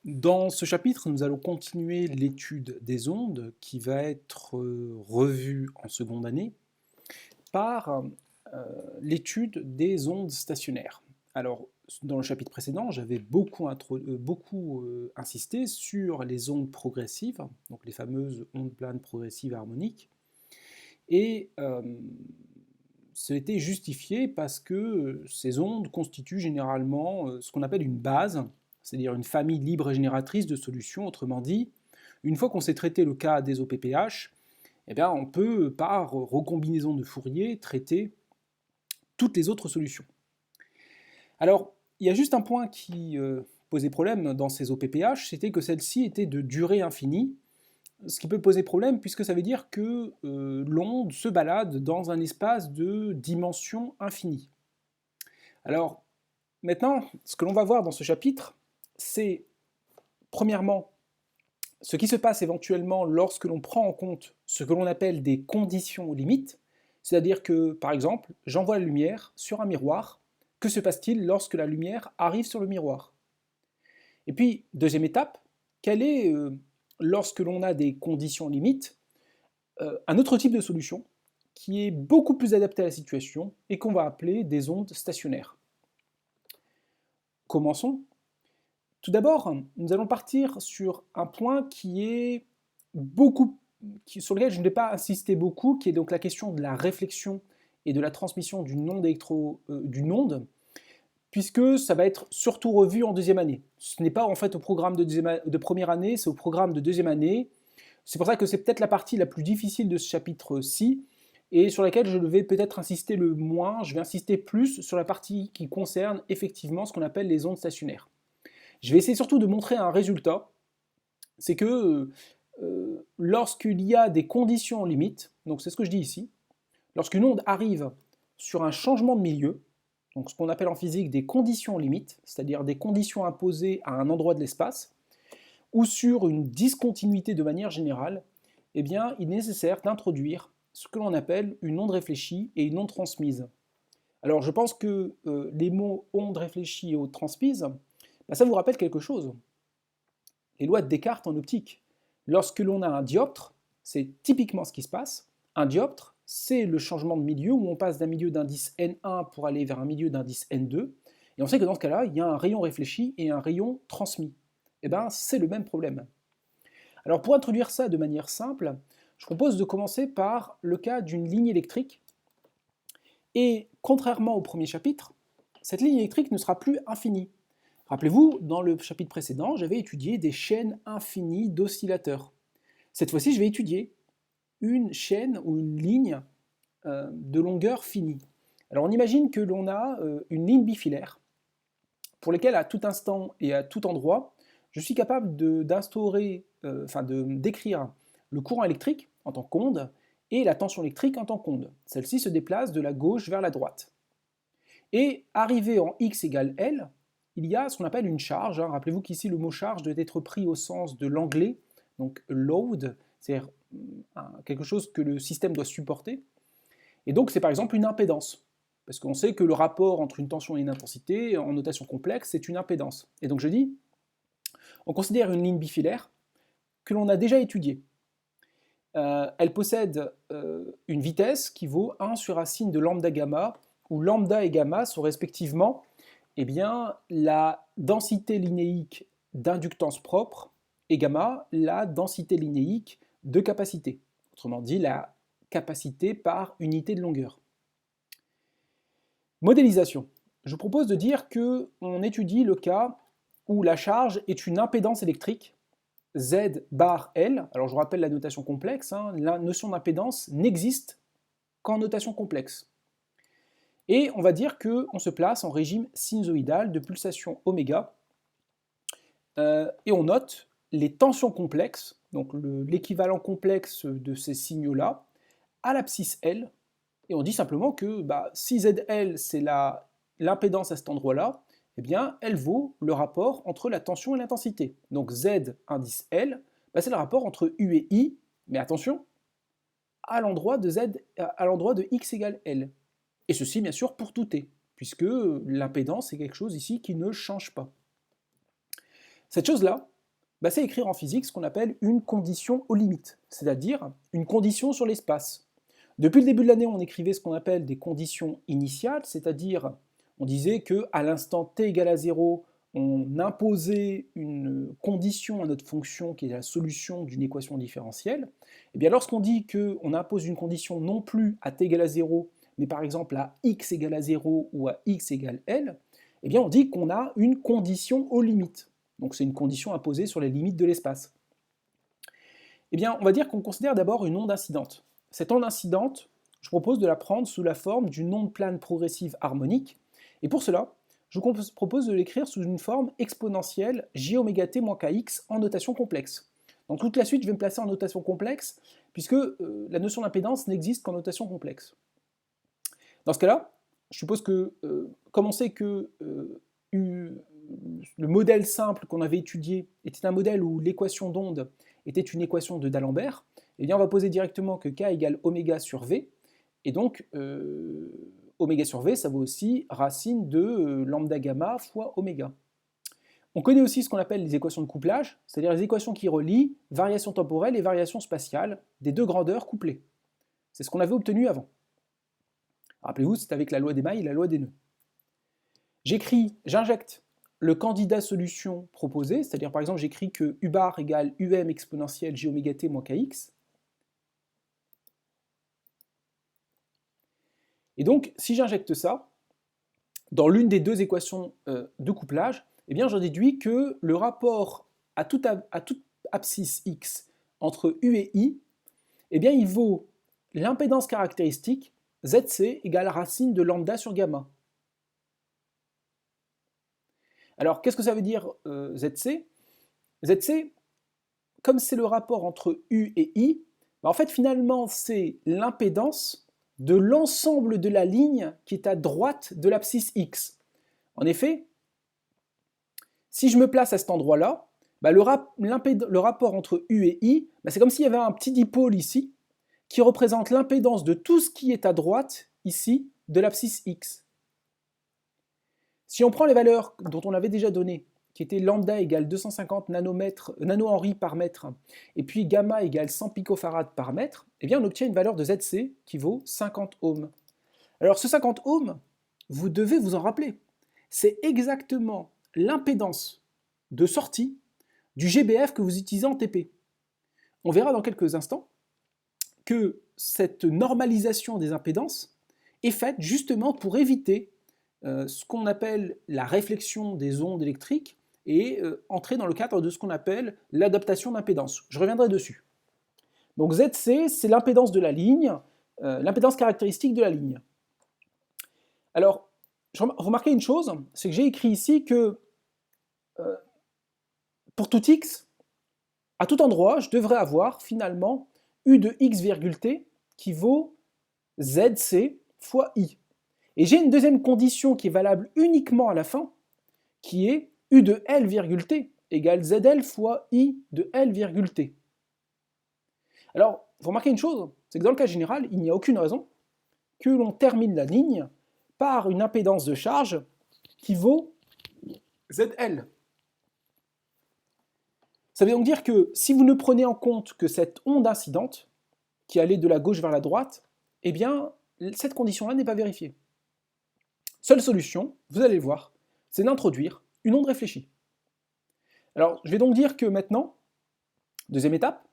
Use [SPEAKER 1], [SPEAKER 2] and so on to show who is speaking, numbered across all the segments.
[SPEAKER 1] Dans ce chapitre, nous allons continuer l'étude des ondes qui va être revue en seconde année par l'étude des ondes stationnaires. Alors, dans le chapitre précédent, j'avais beaucoup insisté sur les ondes progressives, donc les fameuses ondes planes progressives harmoniques, et c'était justifié parce que ces ondes constituent généralement ce qu'on appelle une base, c'est-à-dire une famille libre et génératrice de solutions. Autrement dit, une fois qu'on sait traiter le cas des OPPH, eh bien, on peut, par recombinaison de Fourier, traiter toutes les autres solutions. Alors, il y a juste un point qui posait problème dans ces OPPH, c'était que celles-ci étaient de durée infinie, ce qui peut poser problème puisque ça veut dire que l'onde se balade dans un espace de dimension infinie. Alors, maintenant, ce que l'on va voir dans ce chapitre, c'est, premièrement, ce qui se passe éventuellement lorsque l'on prend en compte ce que l'on appelle des conditions limites, c'est-à-dire que, par exemple, j'envoie la lumière sur un miroir, que se passe-t-il lorsque la lumière arrive sur le miroir? Et puis, deuxième étape, quelle est, lorsque l'on a des conditions limites, un autre type de solution qui est beaucoup plus adapté à la situation et qu'on va appeler des ondes stationnaires. Commençons. Tout d'abord, nous allons partir sur un point sur lequel je ne vais pas insister beaucoup, qui est donc la question de la réflexion et de la transmission d'une onde, puisque ça va être surtout revu en deuxième année. Ce n'est pas en fait au programme de première année, c'est au programme de deuxième année. C'est pour ça que c'est peut-être la partie la plus difficile de ce chapitre-ci, et sur laquelle je vais peut-être insister le moins. Je vais insister plus sur la partie qui concerne effectivement ce qu'on appelle les ondes stationnaires. Je vais essayer surtout de montrer un résultat, c'est que lorsqu'il y a des conditions limites, donc c'est ce que je dis ici, lorsqu'une onde arrive sur un changement de milieu, donc ce qu'on appelle en physique des conditions limites, c'est-à-dire des conditions imposées à un endroit de l'espace, ou sur une discontinuité de manière générale, eh bien, il est nécessaire d'introduire ce que l'on appelle une onde réfléchie et une onde transmise. Alors je pense que les mots onde réfléchie et onde transmise, bah, ça vous rappelle quelque chose. Les lois de Descartes en optique. Lorsque l'on a un dioptre, c'est typiquement ce qui se passe. Un dioptre, c'est le changement de milieu où on passe d'un milieu d'indice N1 pour aller vers un milieu d'indice N2. Et on sait que dans ce cas-là, il y a un rayon réfléchi et un rayon transmis. Eh bien, c'est le même problème. Alors pour introduire ça de manière simple, je propose de commencer par le cas d'une ligne électrique. Et contrairement au premier chapitre, cette ligne électrique ne sera plus infinie. Rappelez-vous, dans le chapitre précédent, j'avais étudié des chaînes infinies d'oscillateurs. Cette fois-ci, je vais étudier une chaîne ou une ligne de longueur finie. Alors on imagine que l'on a une ligne bifilaire pour laquelle à tout instant et à tout endroit, je suis capable de décrire le courant électrique en tant qu'onde et la tension électrique en tant qu'onde. Celle-ci se déplace de la gauche vers la droite. Et arrivé en x égale L, il y a ce qu'on appelle une charge. Rappelez-vous qu'ici le mot charge doit être pris au sens de l'anglais, donc load, c'est-à-dire quelque chose que le système doit supporter. Et donc c'est par exemple une impédance, parce qu'on sait que le rapport entre une tension et une intensité, en notation complexe, c'est une impédance. Et donc je dis, on considère une ligne bifilaire que l'on a déjà étudiée. Elle possède une vitesse qui vaut 1 sur racine de lambda gamma, où lambda et gamma sont respectivement la densité linéique d'inductance propre et gamma, la densité linéique de capacité. Autrement dit, la capacité par unité de longueur. Modélisation. Je vous propose de dire qu'on étudie le cas où la charge est une impédance électrique, Z bar L. Alors je vous rappelle la notation complexe, la notion d'impédance n'existe qu'en notation complexe. Et on va dire qu'on se place en régime sinusoïdal de pulsation oméga, et on note les tensions complexes, donc l'équivalent complexe de ces signaux-là, à l'abscisse L, et on dit simplement que si ZL c'est l'impédance à cet endroit-là, eh bien elle vaut le rapport entre la tension et l'intensité. Donc Z indice L, c'est le rapport entre U et I, mais attention, à l'endroit de x égale L. Et ceci bien sûr pour tout T, puisque l'impédance est quelque chose ici qui ne change pas. Cette chose-là, Bah, c'est écrire en physique ce qu'on appelle une condition aux limites, c'est-à-dire une condition sur l'espace. Depuis le début de l'année, on écrivait ce qu'on appelle des conditions initiales, c'est-à-dire on disait qu'à l'instant t égale à 0, on imposait une condition à notre fonction qui est la solution d'une équation différentielle. Et bien lorsqu'on dit qu'on impose une condition non plus à t égale à 0, mais par exemple à x égale à 0 ou à x égale L, eh bien on dit qu'on a une condition aux limites. Donc c'est une condition imposée sur les limites de l'espace. Eh bien on va dire qu'on considère d'abord une onde incidente. Cette onde incidente, je propose de la prendre sous la forme d'une onde plane progressive harmonique, et pour cela, je vous propose de l'écrire sous une forme exponentielle j-t moins kx en notation complexe. Donc toute la suite, je vais me placer en notation complexe, puisque la notion d'impédance n'existe qu'en notation complexe. Dans ce cas-là, je suppose que, comme on sait que le modèle simple qu'on avait étudié était un modèle où l'équation d'onde était une équation de D'Alembert, eh bien on va poser directement que k égale oméga sur v, et donc oméga sur v, ça vaut aussi racine de lambda gamma fois oméga. On connaît aussi ce qu'on appelle les équations de couplage, c'est-à-dire les équations qui relient variation temporelle et variation spatiale des deux grandeurs couplées. C'est ce qu'on avait obtenu avant. Rappelez-vous, c'est avec la loi des mailles et la loi des nœuds. J'injecte le candidat solution proposé, c'est-à-dire par exemple j'écris que u bar égale um exponentielle j oméga t moins kx. Et donc, si j'injecte ça, dans l'une des deux équations de couplage, eh bien j'en déduis que le rapport à toute abscisse x entre u et i, eh bien il vaut l'impédance caractéristique Zc égale racine de lambda sur gamma. Alors, qu'est-ce que ça veut dire Zc? Zc, comme c'est le rapport entre U et I, en fait, finalement, c'est l'impédance de l'ensemble de la ligne qui est à droite de l'abscisse X. En effet, si je me place à cet endroit-là, bah, le rapport entre U et I, bah, c'est comme s'il y avait un petit dipôle ici qui représente l'impédance de tout ce qui est à droite, ici, de l'abscisse X. Si on prend les valeurs dont on avait déjà données, qui étaient lambda égale 250 nano-henry par mètre, et puis gamma égale 100 picofarad par mètre, eh bien on obtient une valeur de Zc qui vaut 50 ohms. Alors ce 50 ohms, vous devez vous en rappeler. C'est exactement l'impédance de sortie du GBF que vous utilisez en TP. On verra dans quelques instants que cette normalisation des impédances est faite justement pour éviter ce qu'on appelle la réflexion des ondes électriques et entrer dans le cadre de ce qu'on appelle l'adaptation d'impédance. Je reviendrai dessus. Donc Zc, c'est l'impédance de la ligne, l'impédance caractéristique de la ligne. Alors, remarquez une chose, c'est que j'ai écrit ici que pour tout x, à tout endroit, je devrais avoir finalement u de x virgule t qui vaut Zc fois i. Et j'ai une deuxième condition qui est valable uniquement à la fin, qui est u de L virgule t égale ZL fois I de L virgule t. Alors, vous remarquez une chose, c'est que dans le cas général, il n'y a aucune raison que l'on termine la ligne par une impédance de charge qui vaut ZL. Ça veut donc dire que si vous ne prenez en compte que cette onde incidente, qui allait de la gauche vers la droite, eh bien, cette condition-là n'est pas vérifiée. Seule solution, vous allez le voir, c'est d'introduire une onde réfléchie. Alors, je vais donc dire que maintenant, deuxième étape,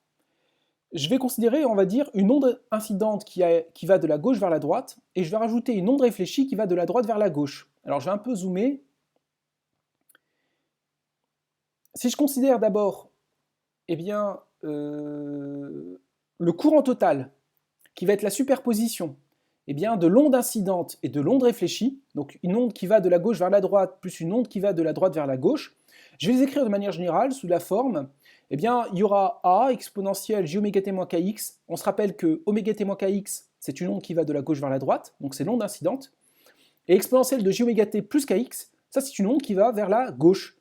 [SPEAKER 1] je vais considérer, on va dire, une onde incidente qui va de la gauche vers la droite, et je vais rajouter une onde réfléchie qui va de la droite vers la gauche. Alors, je vais un peu zoomer. Si je considère d'abord, eh bien, le courant total, qui va être la superposition eh bien, de l'onde incidente et de l'onde réfléchie, donc une onde qui va de la gauche vers la droite, plus une onde qui va de la droite vers la gauche, je vais les écrire de manière générale sous la forme, eh bien, il y aura A exponentielle j oméga t moins kx. On se rappelle que oméga t moins kx, c'est une onde qui va de la gauche vers la droite, donc c'est l'onde incidente. Et exponentielle de j oméga t plus kx, ça c'est une onde qui va vers la gauche.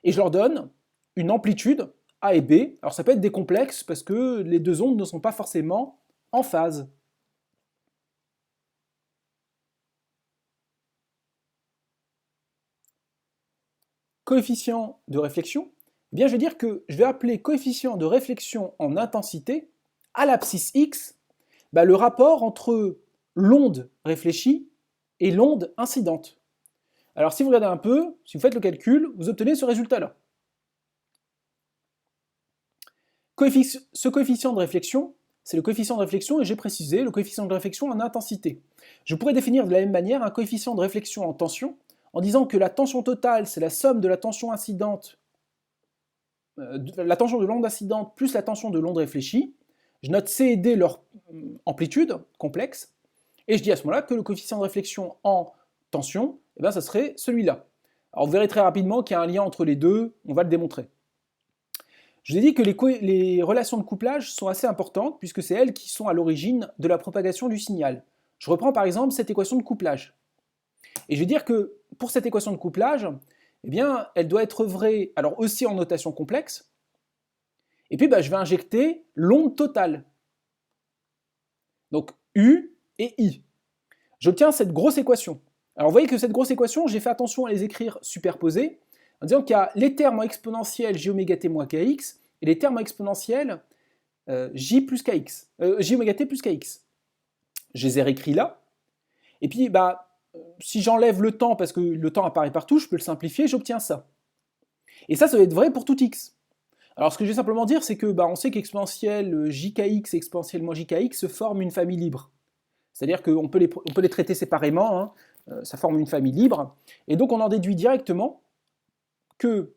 [SPEAKER 1] Et je leur donne une amplitude A et B. Alors ça peut être des complexes parce que les deux ondes ne sont pas forcément en phase. Coefficient de réflexion, Eh bien, je vais dire que je vais appeler coefficient de réflexion en intensité, à l'abscisse x, le rapport entre l'onde réfléchie et l'onde incidente. Alors si vous regardez un peu, si vous faites le calcul, vous obtenez ce résultat-là. Ce coefficient de réflexion, c'est le coefficient de réflexion, et j'ai précisé le coefficient de réflexion en intensité. Je pourrais définir de la même manière un coefficient de réflexion en tension, en disant que la tension totale, c'est la somme de la tension incidente, la tension de l'onde incidente plus la tension de l'onde réfléchie. Je note C et D leur amplitude complexe, et je dis à ce moment-là que le coefficient de réflexion en tension, ça serait celui-là. Alors vous verrez très rapidement qu'il y a un lien entre les deux, on va le démontrer. Je vous ai dit que les relations de couplage sont assez importantes, puisque c'est elles qui sont à l'origine de la propagation du signal. Je reprends par exemple cette équation de couplage. Et je vais dire que pour cette équation de couplage, elle doit être vraie, alors aussi en notation complexe, et puis je vais injecter l'onde totale. Donc U et I. J'obtiens cette grosse équation. Alors vous voyez que cette grosse équation, j'ai fait attention à les écrire superposées, en disant qu'il y a les termes en exponentielle j oméga t moins kx, et les termes en exponentielle j plus kx, j oméga t plus kx. Je les ai réécrits là, et puis si j'enlève le temps, parce que le temps apparaît partout, je peux le simplifier, j'obtiens ça. Et ça va être vrai pour tout x. Alors ce que je vais simplement dire, c'est que on sait qu'exponentielle jkx et exponentielle moins jkx se forment une famille libre. C'est-à-dire qu'on peut les traiter séparément, hein, ça forme une famille libre, et donc on en déduit directement que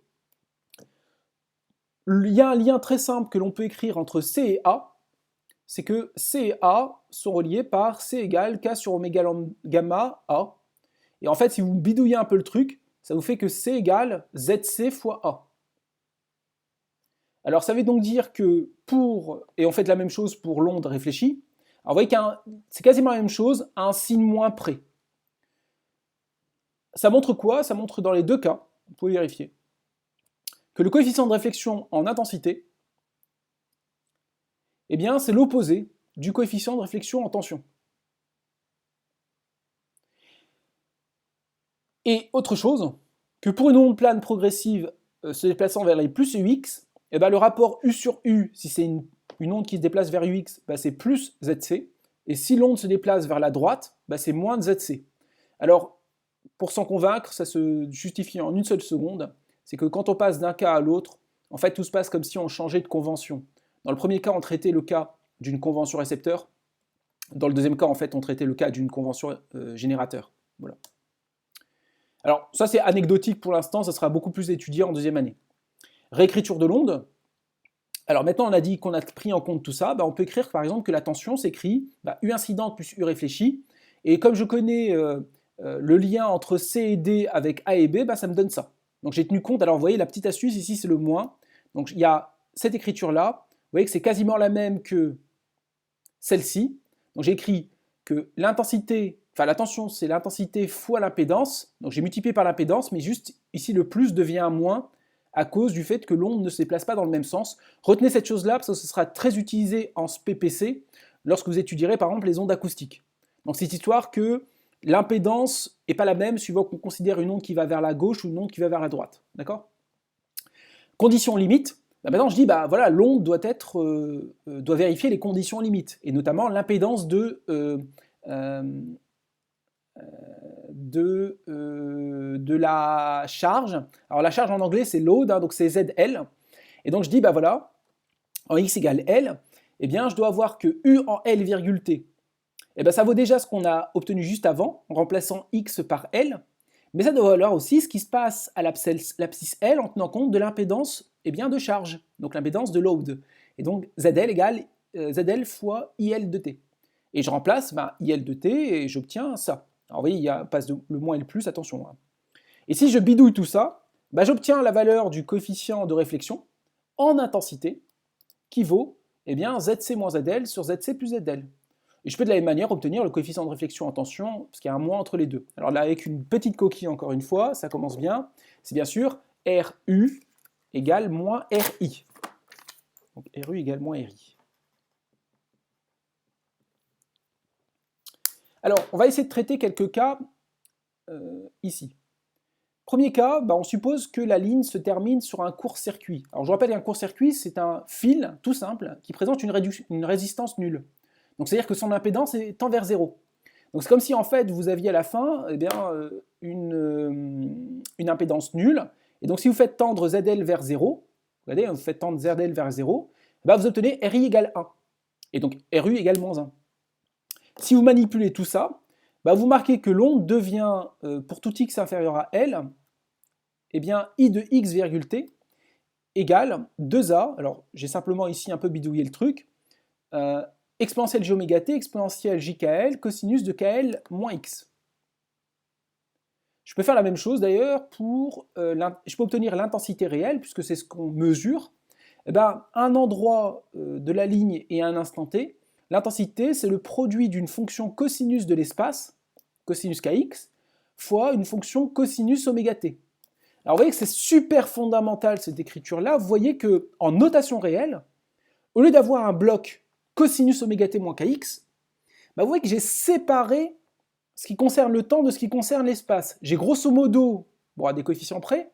[SPEAKER 1] il y a un lien très simple que l'on peut écrire entre C et A, c'est que C et A sont reliés par C égale K sur oméga gamma A. Et en fait, si vous bidouillez un peu le truc, ça vous fait que C égale ZC fois A. Alors ça veut donc dire que et on fait la même chose pour l'onde réfléchie, alors vous voyez que c'est quasiment la même chose à un signe moins près. Ça montre quoi? Ça montre dans les deux cas, vous pouvez vérifier, que le coefficient de réflexion en intensité, c'est l'opposé du coefficient de réflexion en tension. Et autre chose, que pour une onde plane progressive se déplaçant vers les plus UX, le rapport U sur U, si c'est une onde qui se déplace vers UX, c'est plus ZC, et si l'onde se déplace vers la droite, c'est moins de ZC. Alors, pour s'en convaincre, ça se justifie en une seule seconde, c'est que quand on passe d'un cas à l'autre, en fait tout se passe comme si on changeait de convention. Dans le premier cas, on traitait le cas d'une convention récepteur, dans le deuxième cas, en fait, on traitait le cas d'une convention générateur. Voilà. Alors, ça c'est anecdotique pour l'instant, ça sera beaucoup plus étudié en deuxième année. Réécriture de l'onde. Alors maintenant, on a dit qu'on a pris en compte tout ça, on peut écrire par exemple que la tension s'écrit U incidente plus U réfléchie, et comme je connais le lien entre C et D avec A et B, ça me donne ça. Donc j'ai tenu compte, alors vous voyez la petite astuce ici c'est le moins, donc il y a cette écriture-là, vous voyez que c'est quasiment la même que celle-ci, donc j'ai écrit que l'intensité, la tension c'est l'intensité fois l'impédance, donc j'ai multiplié par l'impédance, mais juste ici le plus devient un moins à cause du fait que l'onde ne se déplace pas dans le même sens. Retenez cette chose-là parce que ce sera très utilisé en PPC lorsque vous étudierez par exemple les ondes acoustiques. Donc c'est cette histoire que l'impédance n'est pas la même suivant qu'on considère une onde qui va vers la gauche ou une onde qui va vers la droite. D'accord? Conditions limites. Maintenant je dis voilà, l'onde doit vérifier les conditions limites, et notamment l'impédance de la charge. Alors la charge en anglais c'est load, donc c'est ZL. Et donc je dis voilà, en x égale L, je dois avoir que U en L virgule T. Ça vaut déjà ce qu'on a obtenu juste avant, en remplaçant x par L, mais ça doit valoir aussi ce qui se passe à l'abscisse L en tenant compte de l'impédance de charge, donc l'impédance de load. Et donc ZL égale ZL fois IL de T. Et je remplace IL de T et j'obtiens ça. Alors vous voyez, il passe le moins et le plus, attention. Et si je bidouille tout ça, j'obtiens la valeur du coefficient de réflexion en intensité qui vaut ZC moins ZL sur ZC plus ZL. Et je peux de la même manière obtenir le coefficient de réflexion en tension, parce qu'il y a un moins entre les deux. Alors là, avec une petite coquille encore une fois, ça commence bien, c'est bien sûr RU égale moins RI. Donc RU égale moins RI. Alors, on va essayer de traiter quelques cas ici. Premier cas, on suppose que la ligne se termine sur un court-circuit. Alors je vous rappelle qu'un court-circuit, c'est un fil tout simple qui présente une résistance nulle. Donc c'est-à-dire que son impédance tend vers 0. Donc c'est comme si en fait vous aviez à la fin une impédance nulle. Et donc si vous faites tendre ZL vers 0, regardez, vous faites tendre ZL vers 0, vous obtenez RI égale 1. Et donc RU égale moins 1. Si vous manipulez tout ça, vous marquez que l'onde devient, pour tout x inférieur à L, I de x virgule t égale 2a, alors j'ai simplement ici un peu bidouillé le truc, exponentielle j oméga t, exponentielle jkl, cosinus de kl moins x. Je peux faire la même chose d'ailleurs pour, je peux obtenir l'intensité réelle, puisque c'est ce qu'on mesure. Un endroit de la ligne et un instant t, l'intensité c'est le produit d'une fonction cosinus de l'espace, cosinus kx, fois une fonction cosinus oméga t. Alors vous voyez que c'est super fondamental cette écriture-là. Vous voyez qu'en notation réelle, au lieu d'avoir un bloc cosinus oméga t moins kx, vous voyez que j'ai séparé ce qui concerne le temps de ce qui concerne l'espace. J'ai grosso modo, à des coefficients près,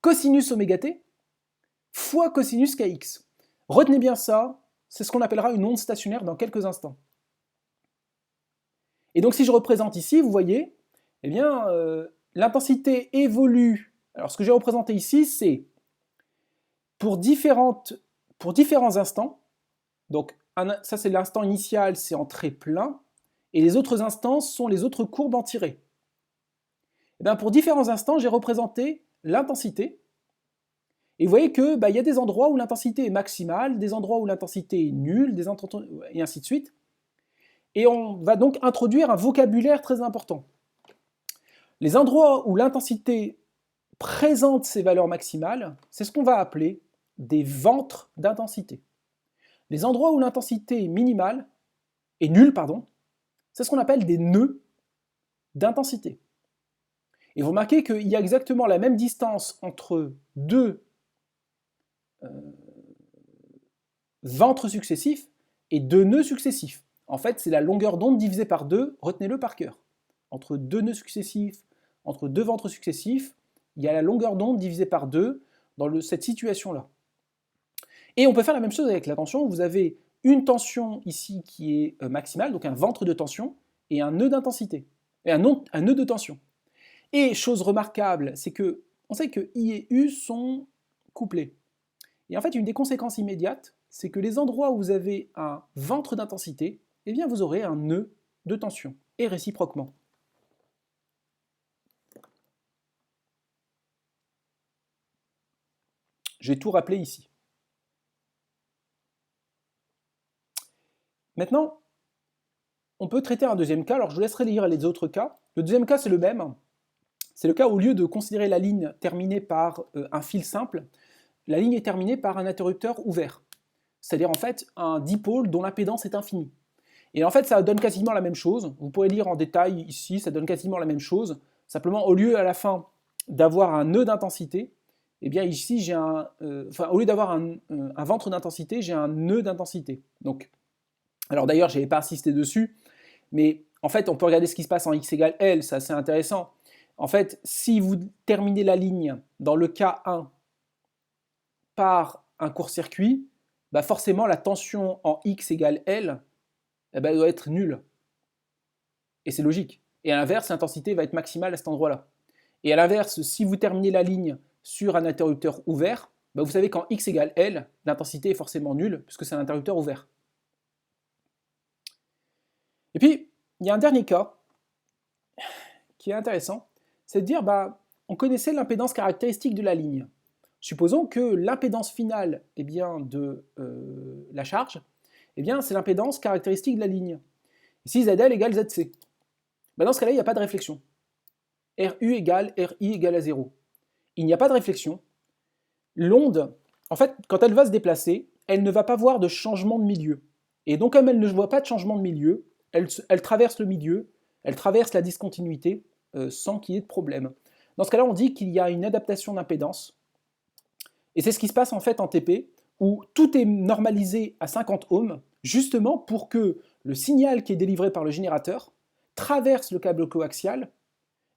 [SPEAKER 1] cosinus oméga t fois cosinus kx. Retenez bien ça, c'est ce qu'on appellera une onde stationnaire dans quelques instants. Et donc si je représente ici, vous voyez, l'intensité évolue. Alors ce que j'ai représenté ici, c'est pour différents instants, donc ça c'est l'instant initial, c'est en trait plein, et les autres instants sont les autres courbes en tiré. Pour différents instants, j'ai représenté l'intensité, et vous voyez qu'il y a des endroits où l'intensité est maximale, des endroits où l'intensité est nulle, et ainsi de suite. Et on va donc introduire un vocabulaire très important. Les endroits où l'intensité présente ces valeurs maximales, c'est ce qu'on va appeler des ventres d'intensité. Les endroits où l'intensité est minimale, est nulle, c'est ce qu'on appelle des nœuds d'intensité. Et vous remarquez qu'il y a exactement la même distance entre deux ventres successifs et deux nœuds successifs. En fait, c'est la longueur d'onde divisée par 2, retenez-le par cœur. Entre deux nœuds successifs, entre deux ventres successifs, il y a la longueur d'onde divisée par 2 dans cette situation-là. Et on peut faire la même chose avec la tension. Vous avez une tension ici qui est maximale, donc un ventre de tension, et un nœud d'intensité, et un nœud de tension. Et chose remarquable, c'est que on sait que I et U sont couplés. Et en fait, une des conséquences immédiates, c'est que les endroits où vous avez un ventre d'intensité, vous aurez un nœud de tension, et réciproquement. J'ai tout rappelé ici. Maintenant, on peut traiter un deuxième cas. Alors je vous laisserai lire les autres cas. Le deuxième cas, c'est le même. C'est le cas où, au lieu de considérer la ligne terminée par un fil simple, la ligne est terminée par un interrupteur ouvert. C'est-à-dire en fait un dipôle dont l'impédance est infinie. Et en fait, ça donne quasiment la même chose. Vous pourrez lire en détail ici, ça donne quasiment la même chose. Simplement, au lieu à la fin d'avoir un nœud d'intensité, ici j'ai au lieu d'avoir un ventre d'intensité, j'ai un nœud d'intensité. Donc, alors d'ailleurs, je n'avais pas insisté dessus, mais en fait, on peut regarder ce qui se passe en x égale L, c'est assez intéressant. En fait, si vous terminez la ligne dans le cas 1 par un court-circuit, forcément la tension en x égale L elle doit être nulle. Et c'est logique. Et à l'inverse, l'intensité va être maximale à cet endroit-là. Et à l'inverse, si vous terminez la ligne sur un interrupteur ouvert, vous savez qu'en x égale L, l'intensité est forcément nulle, puisque c'est un interrupteur ouvert. Et puis, il y a un dernier cas qui est intéressant, c'est de dire, on connaissait l'impédance caractéristique de la ligne. Supposons que l'impédance finale de la charge, c'est l'impédance caractéristique de la ligne. Ici, ZL égale ZC. Dans ce cas-là, il n'y a pas de réflexion. RU égale RI égale à 0. Il n'y a pas de réflexion. L'onde, en fait, quand elle va se déplacer, elle ne va pas voir de changement de milieu. Et donc, comme elle ne voit pas de changement de milieu, elle traverse le milieu, elle traverse la discontinuité sans qu'il y ait de problème. Dans ce cas-là, on dit qu'il y a une adaptation d'impédance. Et c'est ce qui se passe en fait en TP, où tout est normalisé à 50 ohms, justement pour que le signal qui est délivré par le générateur traverse le câble coaxial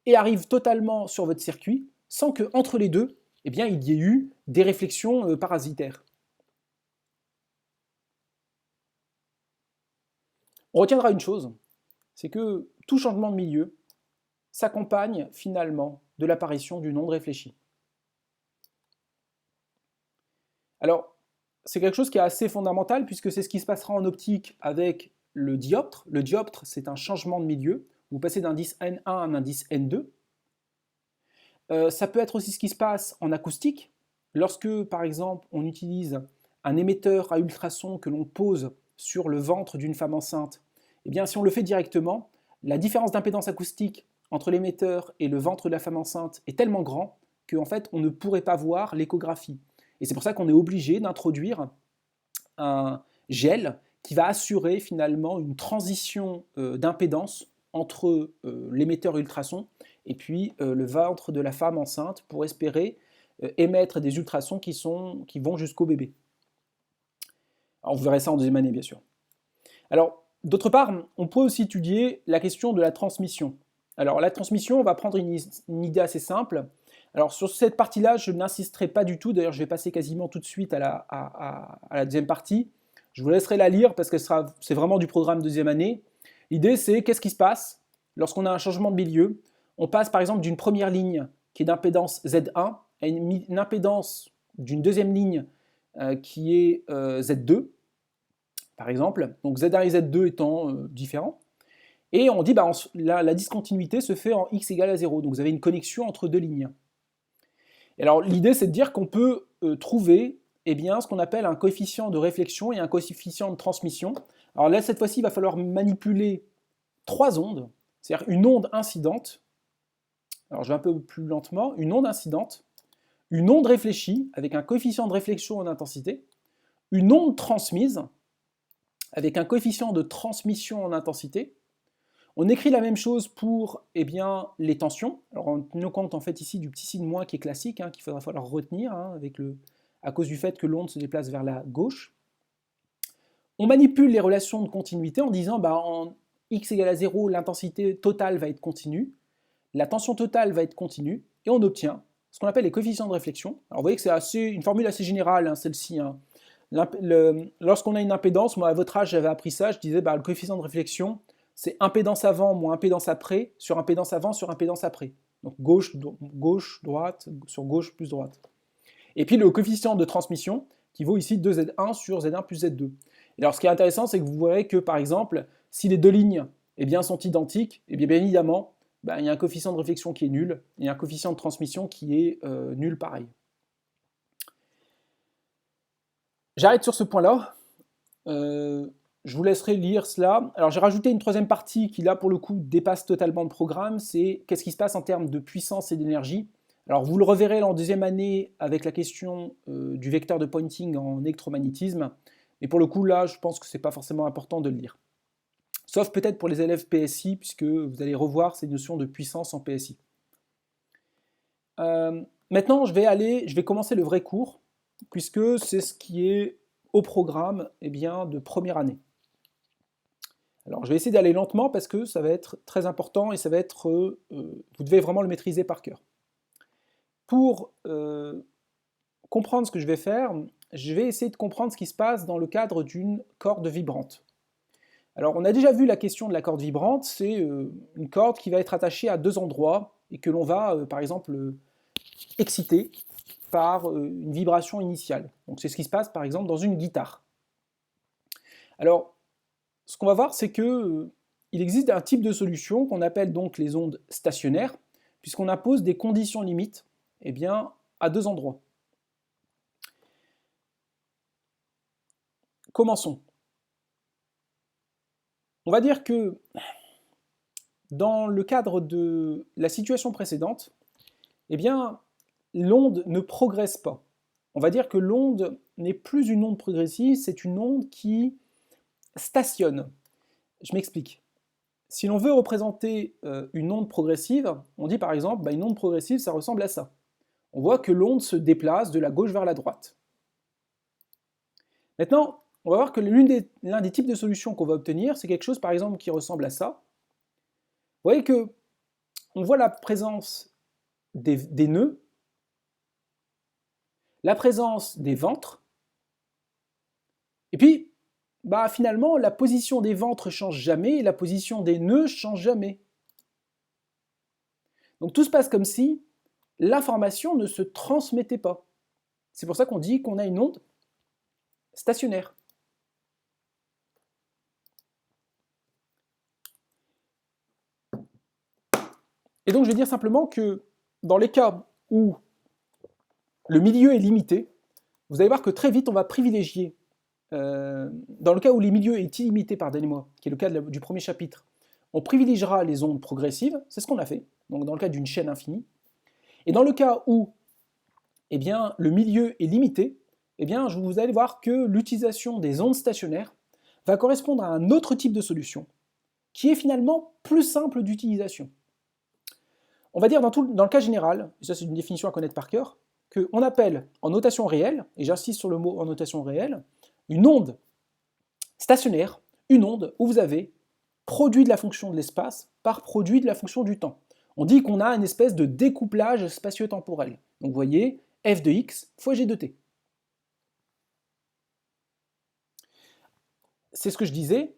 [SPEAKER 1] et arrive totalement sur votre circuit, sans qu'entre les deux, eh bien, il y ait eu des réflexions parasitaires. On retiendra une chose, c'est que tout changement de milieu s'accompagne finalement de l'apparition d'une onde réfléchie. Alors, c'est quelque chose qui est assez fondamental puisque c'est ce qui se passera en optique avec le dioptre. Le dioptre, c'est un changement de milieu. Vous passez d'indice N1 à un indice N2. Ça peut être aussi ce qui se passe en acoustique. Lorsque, par exemple, on utilise un émetteur à ultrasons que l'on pose sur le ventre d'une femme enceinte, eh bien, si on le fait directement, la différence d'impédance acoustique entre l'émetteur et le ventre de la femme enceinte est tellement grand qu'en fait, on ne pourrait pas voir l'échographie. Et c'est pour ça qu'on est obligé d'introduire un gel qui va assurer finalement une transition d'impédance entre l'émetteur ultrason et puis le ventre de la femme enceinte pour espérer émettre des ultrasons qui vont jusqu'au bébé. Alors vous verrez ça en deuxième année, bien sûr. Alors, d'autre part, on peut aussi étudier la question de la transmission. Alors, la transmission, on va prendre une idée assez simple. Alors, sur cette partie-là, je n'insisterai pas du tout. D'ailleurs, je vais passer quasiment tout de suite à la deuxième partie. Je vous laisserai la lire parce que c'est vraiment du programme deuxième année. L'idée, c'est qu'est-ce qui se passe lorsqu'on a un changement de milieu. On passe par exemple d'une première ligne qui est d'impédance Z1 à une impédance d'une deuxième ligne qui est Z2, par exemple. Donc Z1 et Z2 étant différents. Et on dit bah, la discontinuité se fait en x égale à 0. Donc vous avez une connexion entre deux lignes. Et alors l'idée, c'est de dire qu'on peut trouver ce qu'on appelle un coefficient de réflexion et un coefficient de transmission. Alors là, cette fois-ci, il va falloir manipuler trois ondes, c'est-à-dire une onde incidente. Alors je vais un peu plus lentement. Une onde incidente, une onde réfléchie avec un coefficient de réflexion en intensité, une onde transmise avec un coefficient de transmission en intensité. On écrit la même chose pour les tensions. Alors on tenant compte en fait ici du petit signe moins qui est classique, qu'il faudra falloir retenir à cause du fait que l'onde se déplace vers la gauche. On manipule les relations de continuité en disant en x égale à 0, l'intensité totale va être continue, la tension totale va être continue, et on obtient ce qu'on appelle les coefficients de réflexion. Alors vous voyez que c'est une formule assez générale, celle-ci. Lorsqu'on a une impédance, moi à votre âge j'avais appris ça, je disais le coefficient de réflexion, c'est impédance avant moins impédance après, sur impédance avant sur impédance après. Donc gauche, droite, sur gauche plus droite. Et puis le coefficient de transmission, qui vaut ici 2Z1 sur Z1 plus Z2. Et alors ce qui est intéressant, c'est que vous verrez que par exemple, si les deux lignes sont identiques, bien évidemment, il y a un coefficient de réflexion qui est nul, et un coefficient de transmission qui est nul pareil. J'arrête sur ce point-là. Je vous laisserai lire cela. Alors j'ai rajouté une troisième partie qui là pour le coup dépasse totalement le programme, c'est qu'est-ce qui se passe en termes de puissance et d'énergie. Alors vous le reverrez en deuxième année avec la question du vecteur de Poynting en électromagnétisme, mais pour le coup là je pense que c'est pas forcément important de le lire. Sauf peut-être pour les élèves PSI, puisque vous allez revoir ces notions de puissance en PSI. Maintenant je vais commencer le vrai cours, puisque c'est ce qui est au programme de première année. Alors je vais essayer d'aller lentement parce que ça va être très important et ça va être, vous devez vraiment le maîtriser par cœur. Pour comprendre ce que je vais faire, je vais essayer de comprendre ce qui se passe dans le cadre d'une corde vibrante. Alors on a déjà vu la question de la corde vibrante, c'est une corde qui va être attachée à deux endroits et que l'on va par exemple exciter par une vibration initiale. Donc c'est ce qui se passe par exemple dans une guitare. Alors ce qu'on va voir, c'est qu'il existe un type de solution qu'on appelle donc les ondes stationnaires, puisqu'on impose des conditions limites à deux endroits. Commençons. On va dire que dans le cadre de la situation précédente, l'onde ne progresse pas. On va dire que l'onde n'est plus une onde progressive, c'est une onde qui stationne. Je m'explique. Si l'on veut représenter une onde progressive, on dit par exemple, une onde progressive, ça ressemble à ça. On voit que l'onde se déplace de la gauche vers la droite. Maintenant, on va voir que l'un des types de solutions qu'on va obtenir, c'est quelque chose par exemple qui ressemble à ça. Vous voyez que on voit la présence des nœuds, la présence des ventres, et puis bah, finalement la position des ventres change jamais et la position des nœuds change jamais. Donc tout se passe comme si l'information ne se transmettait pas. C'est pour ça qu'on dit qu'on a une onde stationnaire. Et donc je vais dire simplement que dans les cas où le milieu est limité, vous allez voir que très vite on va privilégier, dans le cas où le milieu est illimité, pardonnez-moi, qui est le cas du premier chapitre, on privilégiera les ondes progressives, c'est ce qu'on a fait, donc dans le cas d'une chaîne infinie. Et dans le cas où eh bien, le milieu est limité, eh bien, vous allez voir que l'utilisation des ondes stationnaires va correspondre à un autre type de solution, qui est finalement plus simple d'utilisation. On va dire dans le cas général, et ça c'est une définition à connaître par cœur, qu'on appelle en notation réelle, et j'insiste sur le mot en notation réelle, une onde stationnaire, une onde où vous avez produit de la fonction de l'espace par produit de la fonction du temps. On dit qu'on a une espèce de découplage spatio-temporel. Donc vous voyez, f de x fois g de t. C'est ce que je disais,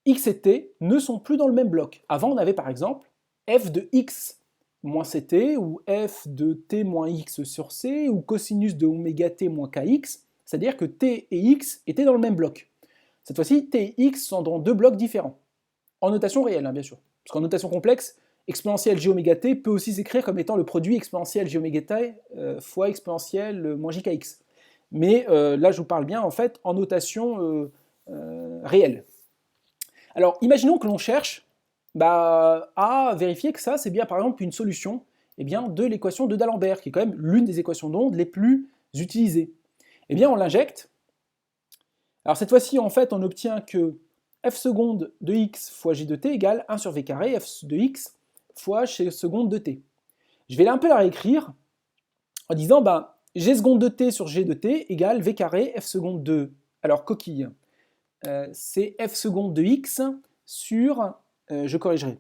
[SPEAKER 1] x et t ne sont plus dans le même bloc. Avant, on avait par exemple f de x moins ct, ou f de t moins x sur c, ou cosinus de oméga t moins kx, c'est-à-dire que t et x étaient dans le même bloc. Cette fois-ci, t et x sont dans deux blocs différents. En notation réelle, hein, bien sûr. Parce qu'en notation complexe, exponentielle j oméga t peut aussi s'écrire comme étant le produit exponentielle j oméga t fois exponentielle moins jkx. Mais là, je vous parle bien, en fait, en notation réelle. Alors, imaginons que l'on cherche à vérifier que ça, c'est bien, par exemple, une solution de l'équation de D'Alembert, qui est quand même l'une des équations d'onde les plus utilisées. Eh bien, on l'injecte. Alors, cette fois-ci, en fait, on obtient que f seconde de x fois g de t égale 1 sur v carré f de x fois g seconde de t. Je vais un peu la réécrire en disant g seconde de t sur g de t égale v carré f seconde de... Alors, coquille, c'est f seconde de x sur... je corrigerai.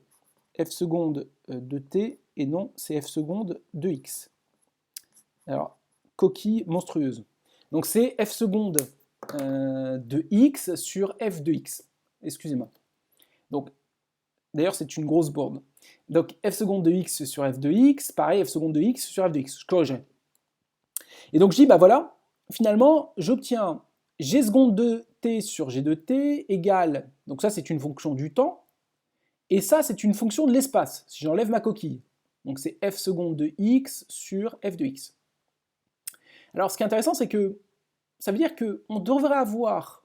[SPEAKER 1] F seconde de t et non, c'est f seconde de x. Alors, coquille monstrueuse. Donc c'est f seconde de x sur f de x. Excusez-moi. Donc, d'ailleurs, c'est une grosse borne. Donc, f seconde de x sur f de x, pareil, f seconde de x sur f de x. Je corrigerai. Et donc, je dis, voilà, finalement, j'obtiens g seconde de t sur g de t égale, donc ça, c'est une fonction du temps, et ça, c'est une fonction de l'espace, si j'enlève ma coquille. Donc, c'est f seconde de x sur f de x. Alors, ce qui est intéressant, c'est que ça veut dire qu'on devrait avoir,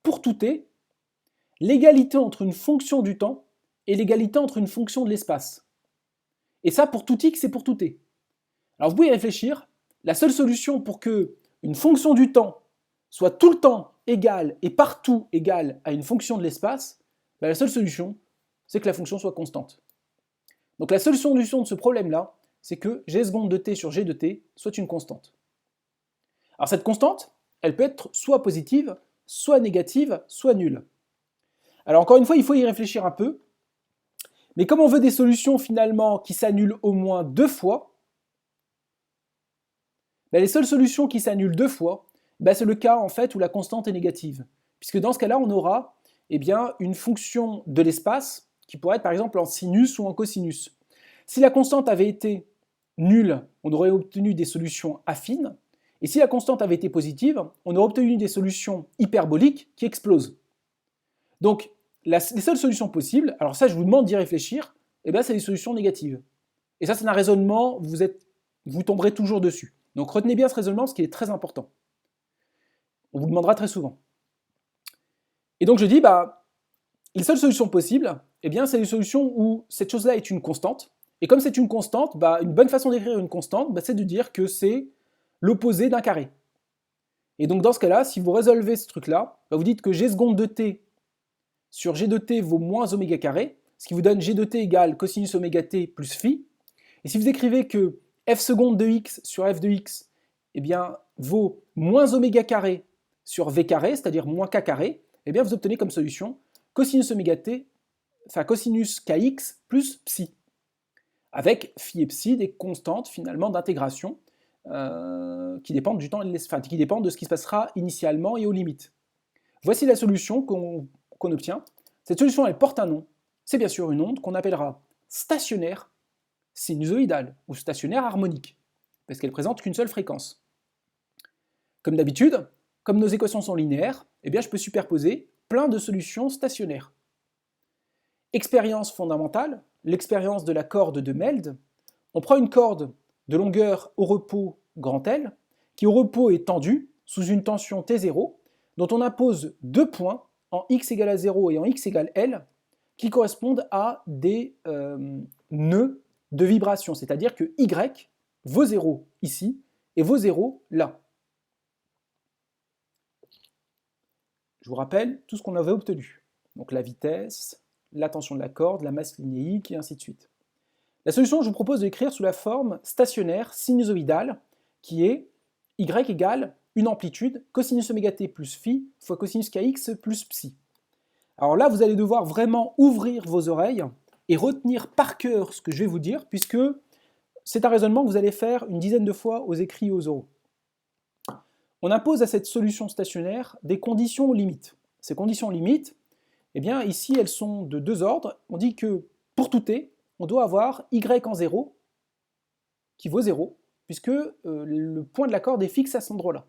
[SPEAKER 1] pour tout t, l'égalité entre une fonction du temps et l'égalité entre une fonction de l'espace. Et ça pour tout x et pour tout t. Alors vous pouvez y réfléchir, la seule solution pour que une fonction du temps soit tout le temps égale et partout égale à une fonction de l'espace, la seule solution, c'est que la fonction soit constante. Donc la seule solution de ce problème-là, c'est que g seconde de t sur g de t soit une constante. Alors cette constante, elle peut être soit positive, soit négative, soit nulle. Alors encore une fois, il faut y réfléchir un peu, mais comme on veut des solutions finalement qui s'annulent au moins 2 fois, les seules solutions qui s'annulent 2 fois, c'est le cas en fait où la constante est négative. Puisque dans ce cas-là, on aura une fonction de l'espace qui pourrait être par exemple en sinus ou en cosinus. Si la constante avait été nulle, on aurait obtenu des solutions affines, et si la constante avait été positive, on aurait obtenu des solutions hyperboliques qui explosent. Donc, les seules solutions possibles, alors ça je vous demande d'y réfléchir, c'est les solutions négatives. Et ça c'est un raisonnement, vous tomberez toujours dessus. Donc retenez bien ce raisonnement parce qu'il est très important. On vous demandera très souvent. Et donc je dis, les seules solutions possibles, c'est les solutions où cette chose-là est une constante. Et comme c'est une constante, une bonne façon d'écrire une constante, c'est de dire que c'est l'opposé d'un carré. Et donc dans ce cas-là, si vous résolvez ce truc-là, vous dites que g seconde de t sur g de t vaut moins oméga carré, ce qui vous donne g de t égale cosinus oméga t plus phi. Et si vous écrivez que f seconde de x sur f de x vaut moins oméga carré sur v carré, c'est-à-dire moins k carré, vous obtenez comme solution cosinus oméga t, cosinus kx plus psi. avec phi et psi des constantes finalement d'intégration qui dépendent du temps, enfin, qui dépendent de ce qui se passera initialement et aux limites. Voici la solution qu'on obtient. Cette solution, elle porte un nom. C'est bien sûr une onde qu'on appellera stationnaire sinusoïdale ou stationnaire harmonique, parce qu'elle présente qu'une seule fréquence. Comme d'habitude, comme nos équations sont linéaires, eh bien, je peux superposer plein de solutions stationnaires. Expérience fondamentale, l'expérience de la corde de Meld. On prend une corde de longueur au repos grand L, qui au repos est tendue sous une tension T0, dont on impose deux points en x égale à 0 et en x égale L, qui correspondent à des nœuds de vibration, c'est-à-dire que Y vaut 0 ici et vaut 0 là. Je vous rappelle tout ce qu'on avait obtenu. Donc la vitesse, la tension de la corde, la masse linéique et ainsi de suite. La solution, je vous propose d'écrire sous la forme stationnaire sinusoïdale, qui est y égale une amplitude cosinus oméga t plus phi fois cosinus kx plus psi. Alors là, vous allez devoir vraiment ouvrir vos oreilles et retenir par cœur ce que je vais vous dire, puisque c'est un raisonnement que vous allez faire une dizaine de fois aux écrits et aux oraux. On impose à cette solution stationnaire des conditions limites. Ces conditions limites, eh bien ici elles sont de deux ordres. On dit que pour tout t, on doit avoir y en 0 qui vaut 0, puisque le point de la corde est fixe à cet endroit-là.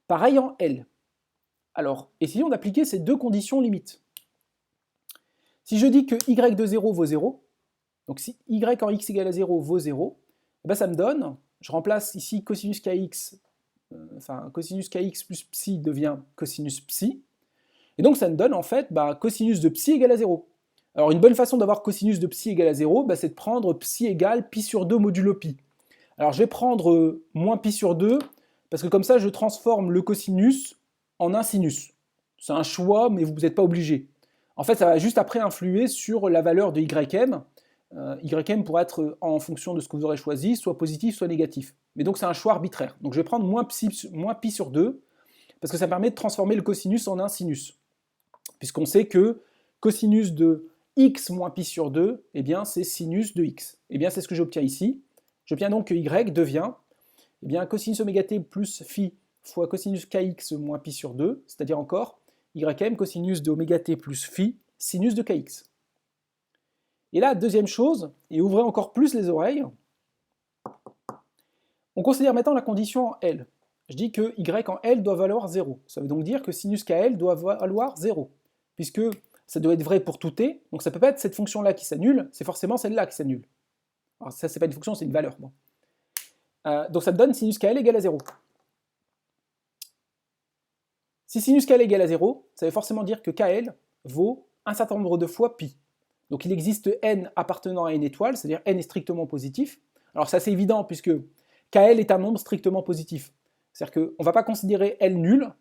[SPEAKER 1] Pareil en L. Alors, essayons d'appliquer ces deux conditions limites. Si je dis que y de 0 vaut 0, donc si y en x égale à 0 vaut 0, eh bien ça me donne, je remplace ici cosinus kx, cosinus kx plus psi devient cosinus psi, et donc ça me donne en fait cosinus de psi égale à 0. Alors une bonne façon d'avoir cosinus de psi égale à 0, c'est de prendre psi égale pi sur 2 modulo pi. Alors je vais prendre moins pi sur 2, parce que comme ça je transforme le cosinus en un sinus. C'est un choix, mais vous n'êtes pas obligé. En fait, ça va juste après influer sur la valeur de ym. Ym pourra être en fonction de ce que vous aurez choisi, soit positif, soit négatif. Mais donc c'est un choix arbitraire. Donc je vais prendre moins pi sur 2, parce que ça permet de transformer le cosinus en un sinus. Puisqu'on sait que cosinus de x moins pi sur 2, eh bien c'est sinus de x. Eh bien c'est ce que j'obtiens ici. J'obtiens donc que y devient cosinus oméga t plus phi fois cosinus kx moins pi sur 2, c'est-à-dire encore ym cosinus de oméga t plus phi sinus de kx. Et là, deuxième chose, et ouvrez encore plus les oreilles, on considère maintenant la condition en L. Je dis que y en L doit valoir 0. Ça veut donc dire que sinus kl doit valoir 0, puisque ça doit être vrai pour tout t, donc ça ne peut pas être cette fonction-là qui s'annule, c'est forcément celle-là qui s'annule. Alors ça, c'est pas une fonction, c'est une valeur. Bon. Donc ça me donne sinus kl égale à 0. Si sinus kl égale à 0, ça veut forcément dire que kl vaut un certain nombre de fois pi. Donc il existe n appartenant à une étoile, c'est-à-dire n est strictement positif. Alors ça c'est évident puisque kl est un nombre strictement positif. C'est-à-dire qu'on ne va pas considérer L nul.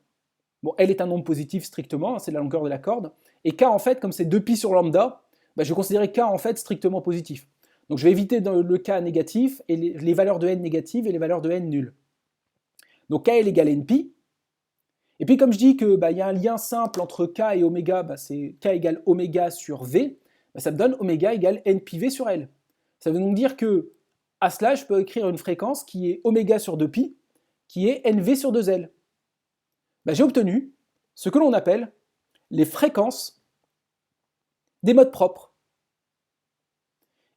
[SPEAKER 1] Bon, L est un nombre positif strictement, c'est la longueur de la corde. Et K en fait, comme c'est 2pi sur lambda, je vais considérer K en fait strictement positif. Donc je vais éviter le K négatif et les valeurs de n négatives et les valeurs de n nulles. Donc KL égale npi. Et puis comme je dis qu'il y a un lien simple entre K et oméga, c'est K égale oméga sur V, ça me donne oméga égale nπV sur L. Ça veut donc dire que à cela, je peux écrire une fréquence qui est oméga sur 2pi, qui est nv sur 2L. J'ai obtenu ce que l'on appelle les fréquences des modes propres.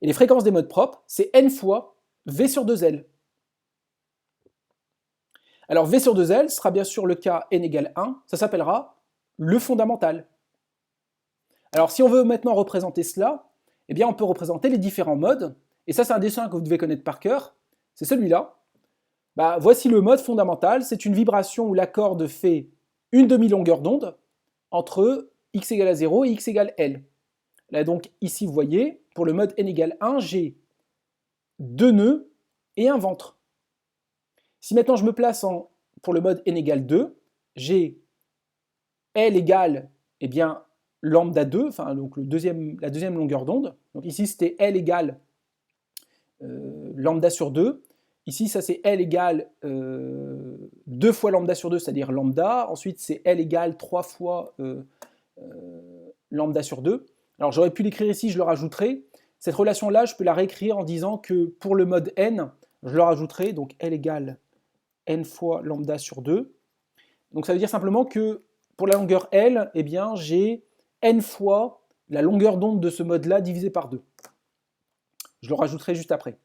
[SPEAKER 1] Et les fréquences des modes propres, c'est n fois v sur 2L. Alors v sur 2L sera bien sûr le cas n égale 1, ça s'appellera le fondamental. Alors si on veut maintenant représenter cela, eh bien on peut représenter les différents modes, et ça c'est un dessin que vous devez connaître par cœur, c'est celui-là. Voici le mode fondamental, c'est une vibration où la corde fait une demi-longueur d'onde entre x égale à 0 et x égale L. Là donc ici vous voyez, pour le mode n égale 1, j'ai deux nœuds et un ventre. Si maintenant je me place pour le mode n égale 2, j'ai L égale lambda 2, donc la deuxième longueur d'onde. Donc ici c'était L égale lambda sur 2. Ici, ça c'est L égale 2 fois lambda sur 2, c'est-à-dire lambda. Ensuite, c'est L égale 3 fois lambda sur 2. Alors j'aurais pu l'écrire ici, je le rajouterai. Cette relation-là, je peux la réécrire en disant que pour le mode n, je leur ajouterai, donc L égale n fois lambda sur 2. Donc ça veut dire simplement que pour la longueur L, eh bien, j'ai n fois la longueur d'onde de ce mode-là divisé par 2. Je le rajouterai juste après.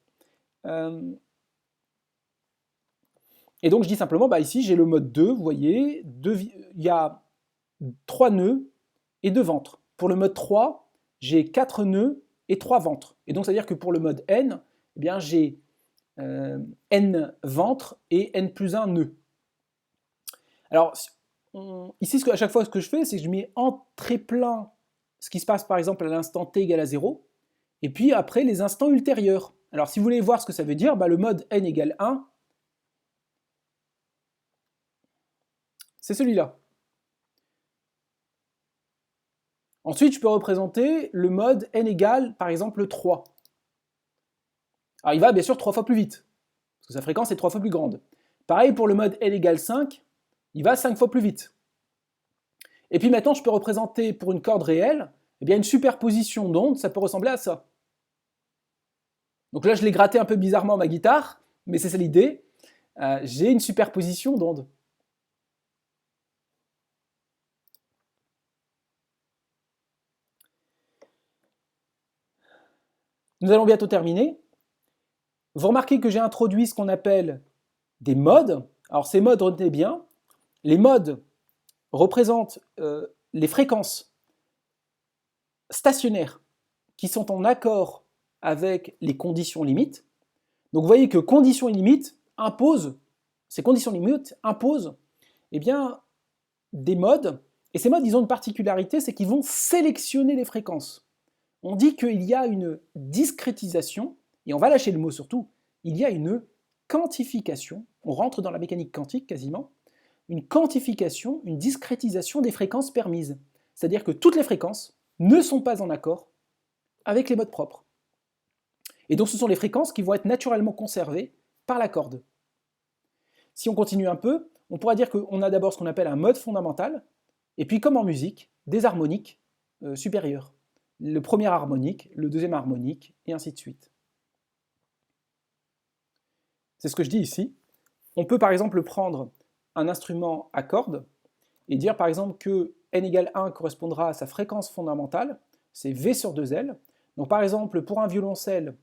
[SPEAKER 1] Et donc je dis simplement, bah ici j'ai le mode 2, vous voyez, il y a 3 nœuds et 2 ventres. Pour le mode 3, j'ai 4 nœuds et 3 ventres. Et donc ça veut dire que pour le mode N, eh bien j'ai N ventres et N plus 1 nœuds. Alors ici, à chaque fois ce que je fais, c'est que je mets en très plein ce qui se passe par exemple à l'instant t égale à 0, et puis après les instants ultérieurs. Alors si vous voulez voir ce que ça veut dire, bah, le mode N égale 1, c'est celui-là. Ensuite, je peux représenter le mode N égale, par exemple, 3. Alors, il va bien sûr 3 fois plus vite, parce que sa fréquence est 3 fois plus grande. Pareil pour le mode N égale 5, il va 5 fois plus vite. Et puis maintenant, je peux représenter pour une corde réelle, eh bien, une superposition d'ondes, ça peut ressembler à ça. Donc là, je l'ai gratté un peu bizarrement ma guitare, mais c'est ça l'idée. J'ai une superposition d'ondes. Nous allons bientôt terminer. Vous remarquez que j'ai introduit ce qu'on appelle des modes. Alors ces modes, retenez bien, les modes représentent les fréquences stationnaires qui sont en accord avec les conditions limites. Donc vous voyez que conditions limites imposent, ces conditions limites imposent eh bien, des modes, et ces modes ils ont une particularité, c'est qu'ils vont sélectionner les fréquences. On dit qu'il y a une discrétisation, et on va lâcher le mot surtout, il y a une quantification, on rentre dans la mécanique quantique quasiment, une quantification, une discrétisation des fréquences permises. C'est-à-dire que toutes les fréquences ne sont pas en accord avec les modes propres. Et donc ce sont les fréquences qui vont être naturellement conservées par la corde. Si on continue un peu, on pourra dire qu'on a d'abord ce qu'on appelle un mode fondamental, et puis comme en musique, des harmoniques supérieures. Le premier harmonique, le deuxième harmonique, et ainsi de suite. C'est ce que je dis ici. On peut par exemple prendre un instrument à cordes et dire par exemple que n égale 1 correspondra à sa fréquence fondamentale, c'est V sur 2L. Donc par exemple, pour un violoncelle,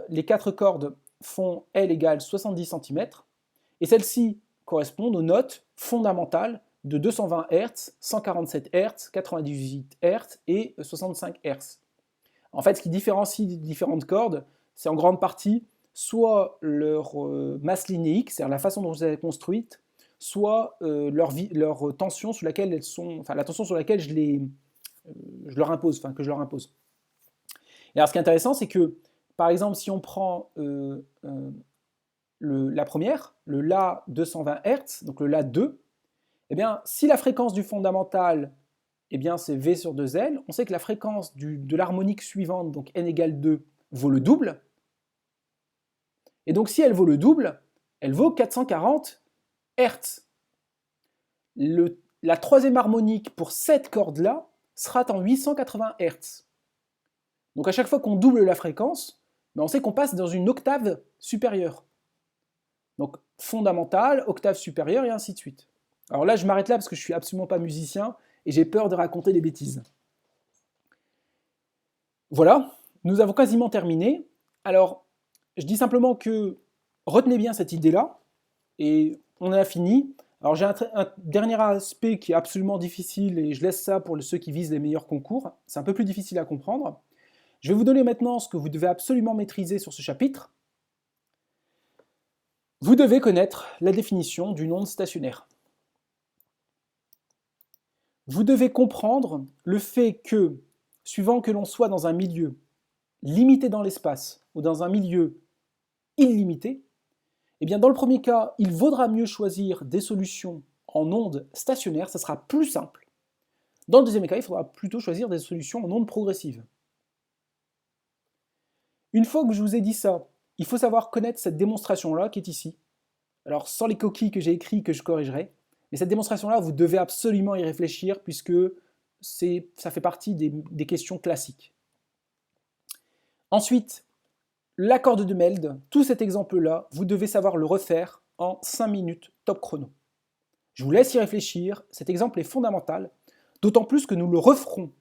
[SPEAKER 1] les 4 cordes font L égale 70 cm, et celles-ci correspondent aux notes fondamentales de 220 Hz, 147 Hz, 98 Hz et 65 Hz. En fait, ce qui différencie les différentes cordes, c'est en grande partie soit leur masse linéique, c'est-à-dire la façon dont elles sont construites, soit leur tension sur laquelle elles sont, enfin la tension sur laquelle je leur impose, enfin que je leur impose. Et alors ce qui est intéressant, c'est que par exemple, si on prend la première, le La 220 Hz, donc le La 2, eh bien, si la fréquence du fondamental, eh bien, c'est V sur 2L, on sait que la fréquence de l'harmonique suivante, donc n égale 2, vaut le double. Et donc, si elle vaut le double, elle vaut 440 Hz. La troisième harmonique pour cette corde-là sera en 880 Hz. Donc, à chaque fois qu'on double la fréquence, on sait qu'on passe dans une octave supérieure. Donc, fondamentale, octave supérieure, et ainsi de suite. Alors là, je m'arrête là parce que je ne suis absolument pas musicien et j'ai peur de raconter des bêtises. Voilà, nous avons quasiment terminé. Alors, je dis simplement que retenez bien cette idée-là et on en a fini. Alors j'ai un dernier aspect qui est absolument difficile et je laisse ça pour ceux qui visent les meilleurs concours. C'est un peu plus difficile à comprendre. Je vais vous donner maintenant ce que vous devez absolument maîtriser sur ce chapitre. Vous devez connaître la définition d'une onde stationnaire. Vous devez comprendre le fait que, suivant que l'on soit dans un milieu limité dans l'espace ou dans un milieu illimité, eh bien dans le premier cas, il vaudra mieux choisir des solutions en ondes stationnaires, ça sera plus simple. Dans le deuxième cas, il faudra plutôt choisir des solutions en ondes progressives. Une fois que je vous ai dit ça, il faut savoir connaître cette démonstration-là qui est ici. Alors sans les coquilles que j'ai écrites que je corrigerai, mais cette démonstration-là, vous devez absolument y réfléchir puisque ça fait partie des questions classiques. Ensuite, l'accord de De Melde, tout cet exemple-là, vous devez savoir le refaire en 5 minutes top chrono. Je vous laisse y réfléchir, cet exemple est fondamental, d'autant plus que nous le referons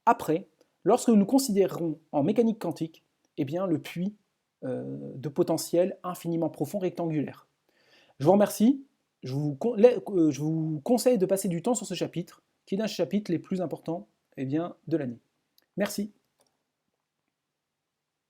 [SPEAKER 1] après, lorsque nous considérerons en mécanique quantique eh bien, le puits de potentiel infiniment profond rectangulaire. Je vous remercie, je vous conseille de passer du temps sur ce chapitre, qui est l'un des chapitres les plus importants eh bien, de l'année. Merci.